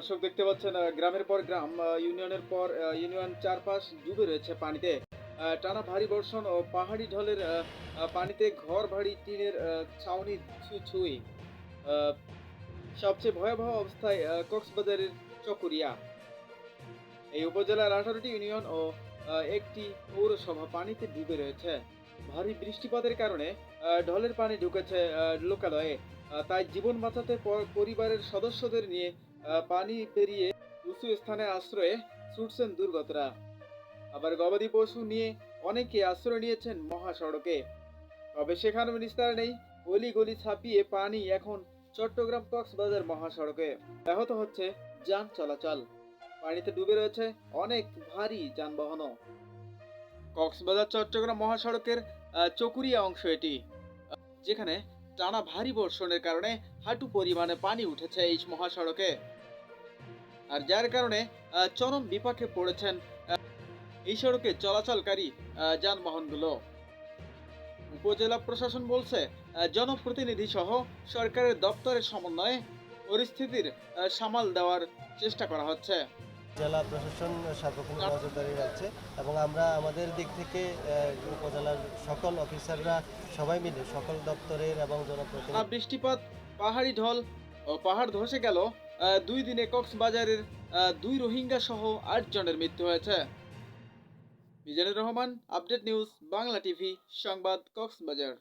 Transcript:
দর্শক দেখতে পাচ্ছেন গ্রামের পর গ্রাম, ইউনিয়নের পর ইউনিয়ন চারপাশ ডুবে রয়েছে পানিতে। টানা ভারী বর্ষণ ও পাহাড়ি ঢলের পানিতে ঘর বাড়ি টিনের ছাউনি ছুঁই। আহ, সবচেয়ে ভয়াবহ অবস্থায় কক্সবাজারের চকরিয়া। এই উপজেলার 18টি ইউনিয়ন ও একটি পৌরসভা পানিতে ডুবে রয়েছে। ভারী বৃষ্টিপাতের কারণে ঢলের পানি ঢুকেছে লোকালয়ে। তাই জীবন বাঁচাতে পরিবারের সদস্যদের নিয়ে পানি পেরিয়ে উঁচু স্থানে আশ্রয়ে ছুটছেন দুর্গতরা। আবার গবাদি পশু নিয়ে অনেকে আশ্রয় নিয়েছেন মহাসড়কে। তবে সেখানেও নিস্তার নেই। গলি গলি ছাপিয়ে পানি এখন চট্টগ্রাম কক্সবাজার মহাসড়কে। ব্যাহত হচ্ছে যান চলাচল। পানিতে ডুবে রয়েছে অনেক ভারী যানবাহনও। কক্সবাজার চট্টগ্রাম মহাসড়কের চকুরিয়া অংশ এটি, যেখানে টানা ভারী বর্ষণের কারণে হাঁটু পরিমাণে পানি উঠেছে এই মহাসড়কে। আর যার কারণে চরম বিপাকে পড়েছেন এই সড়কে চলাচলকারী যানবাহনগুলো। উপজেলা প্রশাসন বলছে জনপ্রতিনিধি সহ সরকারের দপ্তরের সমন্বয়ে পরিস্থিতির সামাল দেওয়ার চেষ্টা করা হচ্ছে। জেলা প্রশাসন সার্বক্ষণিক নজরদারি রাখছে এবং আমরা আমাদের দিক থেকে উপজেলার সকল অফিসাররা সবাই মিলে সকল দপ্তরের এবং জনপ্রতিনিধি। বৃষ্টিপাত, পাহাড়ি ঢল ও পাহাড় ধসে গেল। 2 দিনে কক্সবাজারের 2 রোহিঙ্গা সহ 8 জনের মৃত্যু হয়েছে। Mizanur Rahman, update news, Bangla TV, সংবাদ, কক্সবাজার।